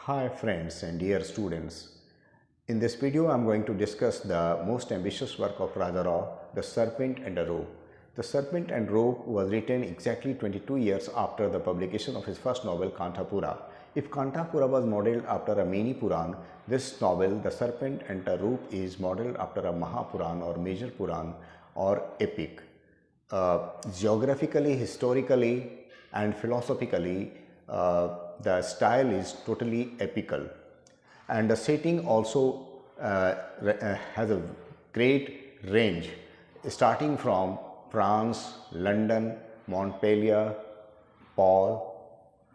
Hi friends and dear students. In this video I am going to discuss the most ambitious work of Raja Rao, The Serpent and the Rope. The Serpent and Rope was written exactly 22 years after the publication of his first novel Kanthapura. If Kanthapura was modelled after a mini Puran, this novel The Serpent and the Rope is modelled after a Mahapuran or major Puran or epic. Geographically, historically and philosophically, the style is totally epical, and the setting also has a great range, starting from France, London, Montpellier, Paul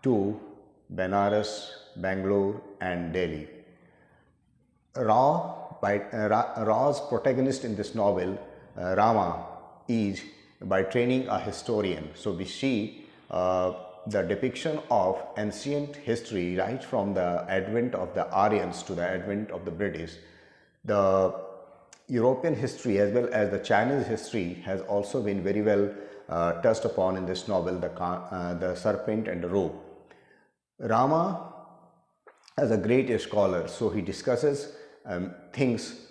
to Benares, Bangalore and Delhi. Ra's protagonist in this novel, Rama, is by training a historian. So we see the depiction of ancient history right from the advent of the Aryans to the advent of the British. The European history as well as the Chinese history has also been very well touched upon in this novel, The Serpent and the Rope. Rama is a great scholar, so he discusses things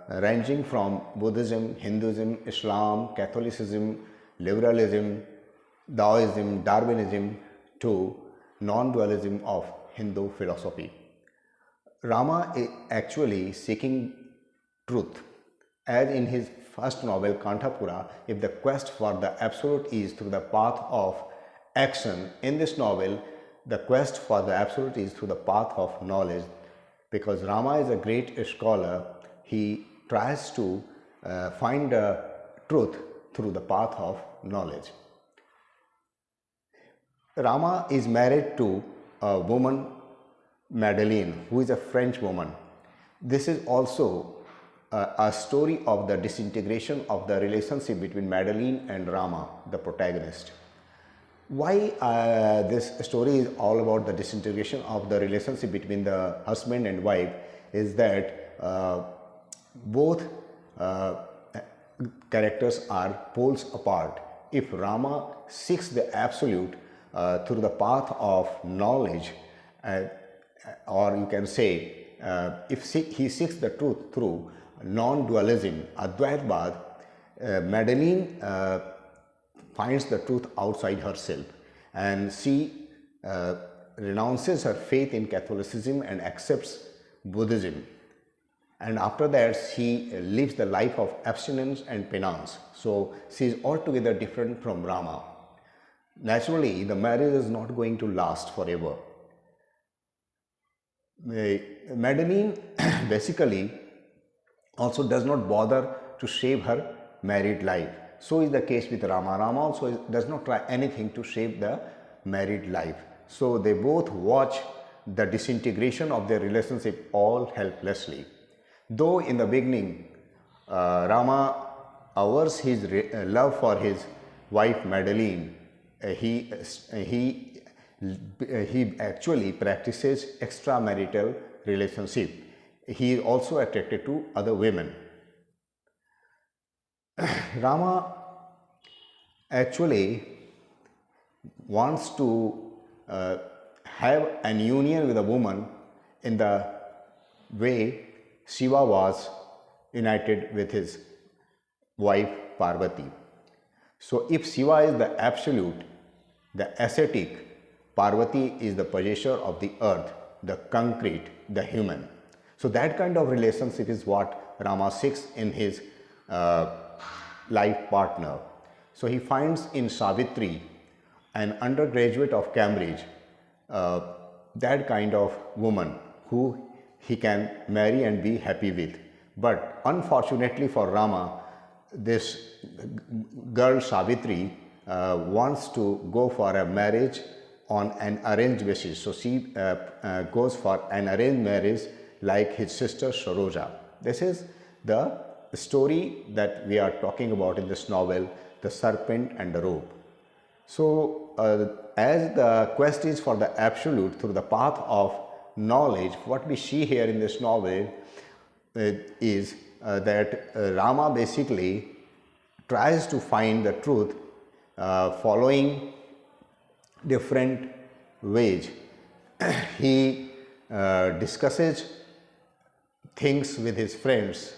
ranging from Buddhism, Hinduism, Islam, Catholicism, liberalism, Taoism, Darwinism to non-dualism of Hindu philosophy. Rama is actually seeking truth. As in his first novel Kanthapura, if the quest for the absolute is through the path of action, in this novel the quest for the absolute is through the path of knowledge. Because Rama is a great scholar, he tries to find the truth through the path of knowledge. Rama is married to a woman, Madeleine, who is a French woman. This is also a story of the disintegration of the relationship between Madeleine and Rama, the protagonist. Why this story is all about the disintegration of the relationship between the husband and wife is that both characters are poles apart. If Rama seeks the absolute through the path of knowledge, or you can say if he seeks the truth through non-dualism, Advaitvad, Madeleine finds the truth outside herself, and she renounces her faith in Catholicism and accepts Buddhism, and after that she lives the life of abstinence and penance. So she is altogether different from Rama. Naturally, the marriage is not going to last forever. Madeleine basically also does not bother to save her married life. So is the case with Rama. Rama also does not try anything to save the married life. So they both watch the disintegration of their relationship all helplessly. Though in the beginning Rama avers his love for his wife Madeleine, he actually practices extramarital relationship. He is also attracted to other women. Rama actually wants to have an union with a woman in the way Shiva was united with his wife Parvati. So if Shiva is the absolute, the ascetic, Parvati is the possessor of the earth, the concrete, the human. So that kind of relationship is what Rama seeks in his life partner. So he finds in Savitri, an undergraduate of Cambridge, that kind of woman who he can marry and be happy with. But unfortunately for Rama, this girl Savitri wants to go for a marriage on an arranged basis. So she goes for an arranged marriage like his sister Saroja. This is the story that we are talking about in this novel, The Serpent and the Rope. So as the quest is for the absolute through the path of knowledge, what we see here in this novel is that Rama basically tries to find the truth following different ways. he discusses things with his friends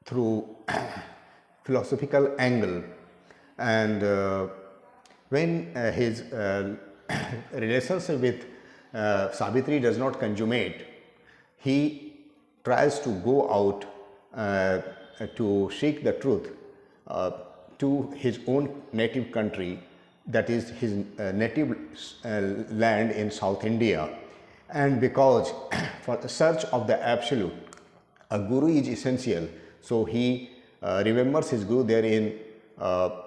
through philosophical angle, and when his relationship with Savitri does not consummate, he tries to go out to seek the truth to his own native country, that is his native land in South India. And because for the search of the absolute, a guru is essential, so he remembers his guru there in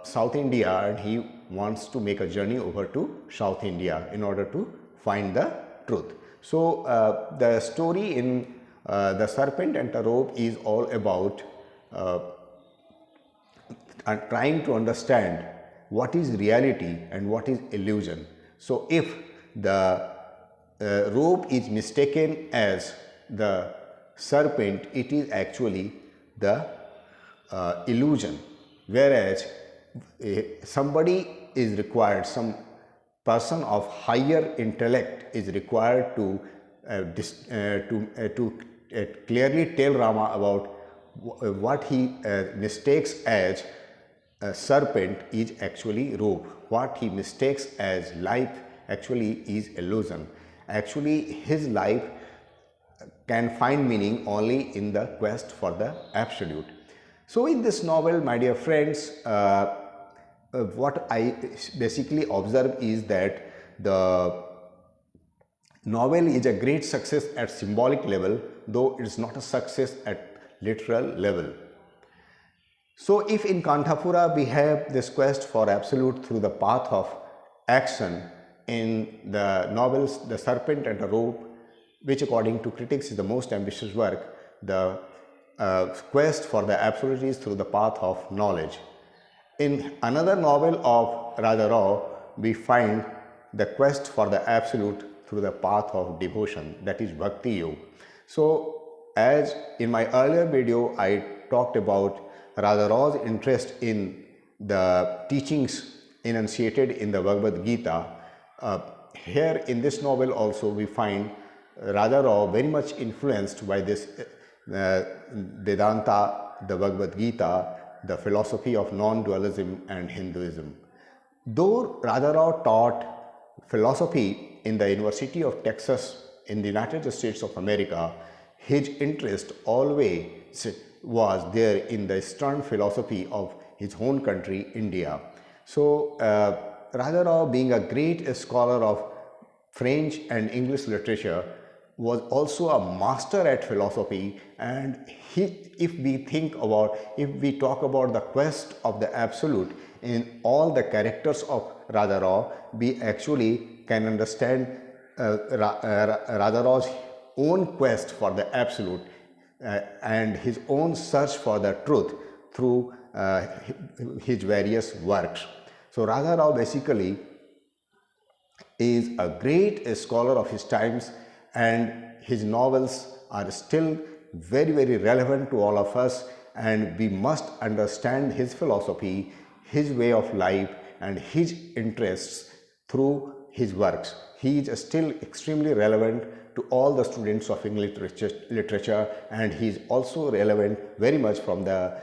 South India, and he wants to make a journey over to South India in order to find the truth. So the story in The Serpent and the Rope is all about trying to understand what is reality and what is illusion. So if the rope is mistaken as the serpent, it is actually the illusion, whereas somebody is required, some person of higher intellect is required to clearly tell Rama about what he mistakes as a serpent is actually rope, what he mistakes as life actually is illusion. Actually his life can find meaning only in the quest for the absolute. So in this novel, my dear friends, what I basically observe is that the novel is a great success at symbolic level, though it is not a success at literal level. So if in Kanthapura we have this quest for absolute through the path of action, in the novels The Serpent and the Rope, which according to critics is the most ambitious work, the quest for the absolute is through the path of knowledge. In another novel of Raja Rao, we find the quest for the absolute through the path of devotion, that is Bhakti Yoga. So as in my earlier video I talked about Raja Rao's interest in the teachings enunciated in the Bhagavad Gita, here in this novel also we find Raja Rao very much influenced by this Vedanta, the Bhagavad Gita, the philosophy of non-dualism and Hinduism. Though Raja Rao taught philosophy in the University of Texas in the United States of America, his interest always was there in the stern philosophy of his own country, India. So Raja Rao, being a great scholar of French and English literature, was also a master at philosophy, and if we talk about the quest of the absolute in all the characters of Raja Rao, we actually can understand Raja Rao's own quest for the absolute and his own search for the truth through his various works. So Raja Rao basically is a great scholar of his times, and his novels are still very, very relevant to all of us, and we must understand his philosophy, his way of life and his interests through his works. He is still extremely relevant to all the students of English literature, and he is also relevant very much from the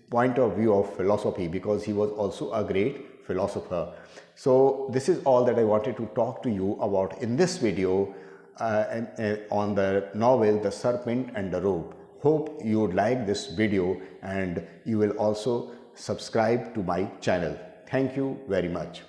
point of view of philosophy, because he was also a great philosopher. So this is all that I wanted to talk to you about in this video on the novel The Serpent and the Rope. Hope you would like this video and you will also subscribe to my channel. Thank you very much.